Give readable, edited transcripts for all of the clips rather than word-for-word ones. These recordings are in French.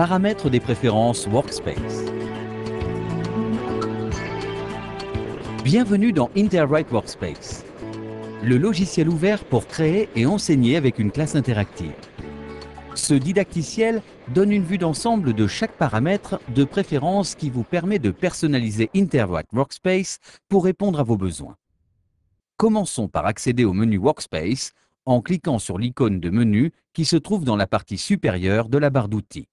Paramètres des préférences Workspace. Bienvenue dans Interwrite Workspace, le logiciel ouvert pour créer et enseigner avec une classe interactive. Ce didacticiel donne une vue d'ensemble de chaque paramètre de préférence qui vous permet de personnaliser Interwrite Workspace pour répondre à vos besoins. Commençons par accéder au menu Workspace en cliquant sur l'icône de menu qui se trouve dans la partie supérieure de la barre d'outils.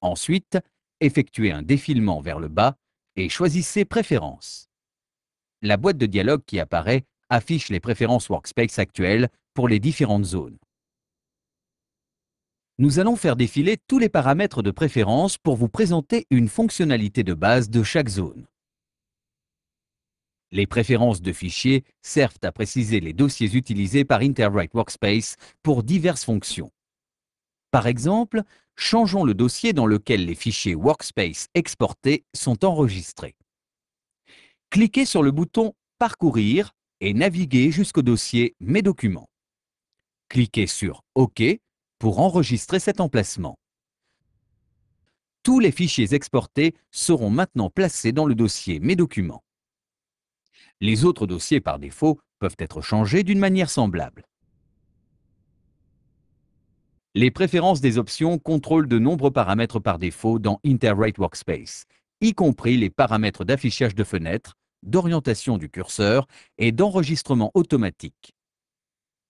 Ensuite, effectuez un défilement vers le bas et choisissez Préférences. La boîte de dialogue qui apparaît affiche les préférences Workspace actuelles pour les différentes zones. Nous allons faire défiler tous les paramètres de préférence pour vous présenter une fonctionnalité de base de chaque zone. Les préférences de fichiers servent à préciser les dossiers utilisés par Interwrite Workspace pour diverses fonctions. Par exemple, changeons le dossier dans lequel les fichiers Workspace exportés sont enregistrés. Cliquez sur le bouton « Parcourir » et naviguez jusqu'au dossier « Mes documents ». Cliquez sur « OK » pour enregistrer cet emplacement. Tous les fichiers exportés seront maintenant placés dans le dossier « Mes documents ». Les autres dossiers par défaut peuvent être changés d'une manière semblable. Les préférences des options contrôlent de nombreux paramètres par défaut dans Interwrite Workspace, y compris les paramètres d'affichage de fenêtres, d'orientation du curseur et d'enregistrement automatique.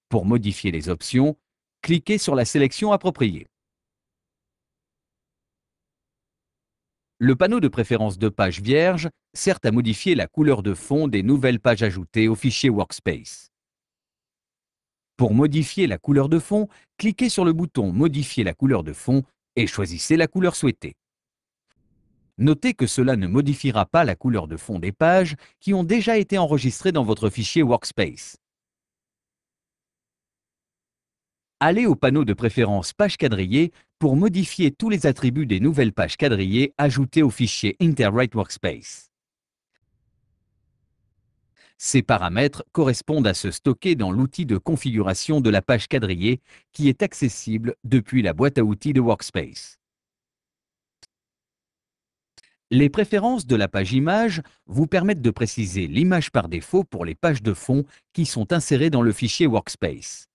Pour modifier les options, cliquez sur la sélection appropriée. Le panneau de préférence de page vierge sert à modifier la couleur de fond des nouvelles pages ajoutées au fichier Workspace. Pour modifier la couleur de fond, cliquez sur le bouton « Modifier la couleur de fond » et choisissez la couleur souhaitée. Notez que cela ne modifiera pas la couleur de fond des pages qui ont déjà été enregistrées dans votre fichier Workspace. Allez au panneau de préférence Page quadrillée pour modifier tous les attributs des nouvelles pages quadrillées ajoutées au fichier Interwrite Workspace. Ces paramètres correspondent à ceux stockés dans l'outil de configuration de la page quadrillée qui est accessible depuis la boîte à outils de Workspace. Les préférences de la page image vous permettent de préciser l'image par défaut pour les pages de fond qui sont insérées dans le fichier Workspace.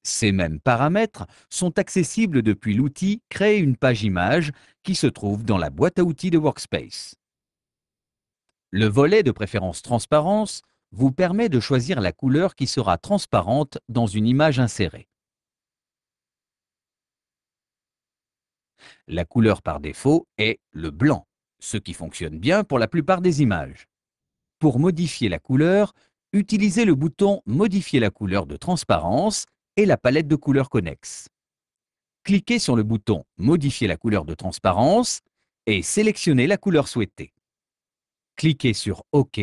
Ces mêmes paramètres sont accessibles depuis l'outil « Créer une page image » qui se trouve dans la boîte à outils de Workspace. Le volet de préférence transparence vous permet de choisir la couleur qui sera transparente dans une image insérée. La couleur par défaut est le blanc, ce qui fonctionne bien pour la plupart des images. Pour modifier la couleur, utilisez le bouton « Modifier la couleur de transparence » et la palette de couleurs connexe. Cliquez sur le bouton « Modifier la couleur de transparence » et sélectionnez la couleur souhaitée. Cliquez sur « OK »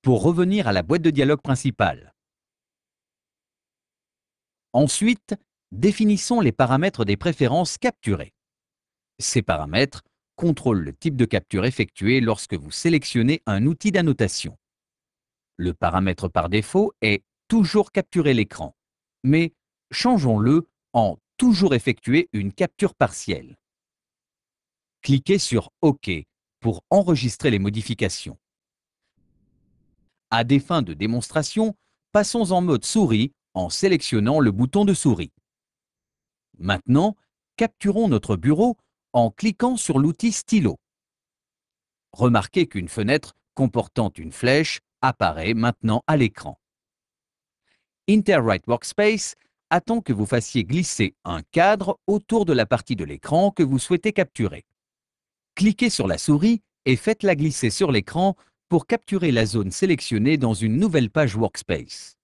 pour revenir à la boîte de dialogue principale. Ensuite, définissons les paramètres des préférences capturées. Ces paramètres contrôlent le type de capture effectuée lorsque vous sélectionnez un outil d'annotation. Le paramètre par défaut est « Toujours capturer l'écran », mais changeons-le en « Toujours effectuer une capture partielle ». Cliquez sur « OK » pour enregistrer les modifications. À des fins de démonstration, passons en mode souris en sélectionnant le bouton de souris. Maintenant, capturons notre bureau en cliquant sur l'outil Stylo. Remarquez qu'une fenêtre comportant une flèche apparaît maintenant à l'écran. Interwrite Workspace attend que vous fassiez glisser un cadre autour de la partie de l'écran que vous souhaitez capturer. Cliquez sur la souris et faites-la glisser sur l'écran pour capturer la zone sélectionnée dans une nouvelle page Workspace.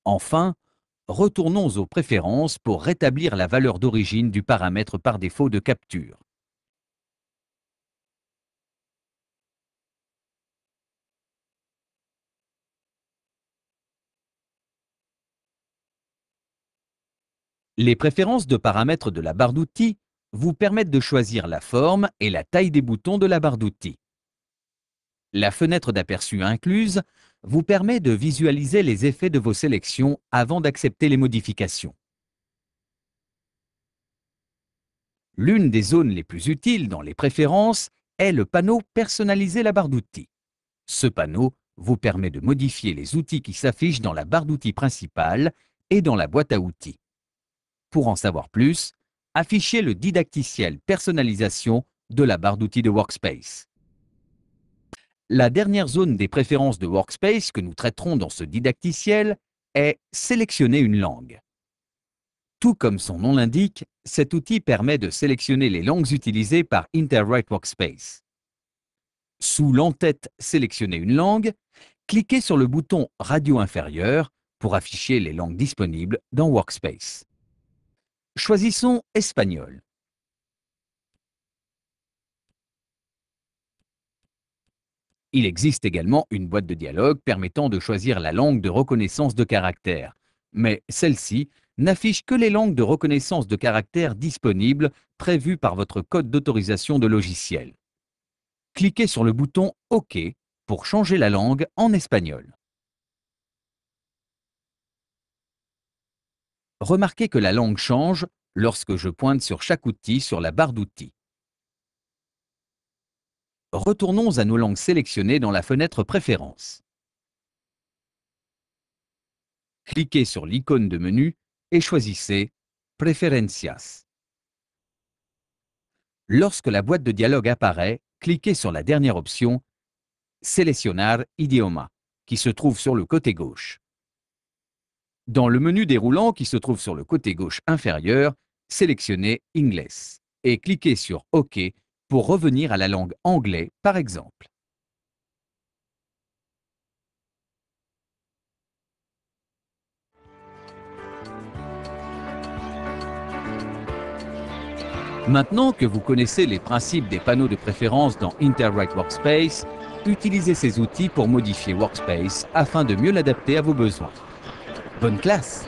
Enfin, retournons aux préférences pour rétablir la valeur d'origine du paramètre par défaut de capture. Les préférences de paramètres de la barre d'outils vous permettent de choisir la forme et la taille des boutons de la barre d'outils. La fenêtre d'aperçu incluse vous permet de visualiser les effets de vos sélections avant d'accepter les modifications. L'une des zones les plus utiles dans les préférences est le panneau « Personnaliser la barre d'outils ». Ce panneau vous permet de modifier les outils qui s'affichent dans la barre d'outils principale et dans la boîte à outils. Pour en savoir plus, affichez le didacticiel « Personnalisation » de la barre d'outils de Workspace. La dernière zone des préférences de Workspace que nous traiterons dans ce didacticiel est « Sélectionner une langue ». Tout comme son nom l'indique, cet outil permet de sélectionner les langues utilisées par Interwrite Workspace. Sous l'entête « Sélectionner une langue », cliquez sur le bouton radio inférieur pour afficher les langues disponibles dans Workspace. Choisissons Espagnol. Il existe également une boîte de dialogue permettant de choisir la langue de reconnaissance de caractères, mais celle-ci n'affiche que les langues de reconnaissance de caractères disponibles prévues par votre code d'autorisation de logiciel. Cliquez sur le bouton OK pour changer la langue en espagnol. Remarquez que la langue change lorsque je pointe sur chaque outil sur la barre d'outils. Retournons à nos langues sélectionnées dans la fenêtre Préférences. Cliquez sur l'icône de menu et choisissez Preferencias. Lorsque la boîte de dialogue apparaît, cliquez sur la dernière option Seleccionar idioma, qui se trouve sur le côté gauche. Dans le menu déroulant qui se trouve sur le côté gauche inférieur, sélectionnez Inglés et cliquez sur OK pour revenir à la langue anglais par exemple. Maintenant que vous connaissez les principes des panneaux de préférence dans Interwrite Workspace, utilisez ces outils pour modifier Workspace afin de mieux l'adapter à vos besoins. Bonne classe!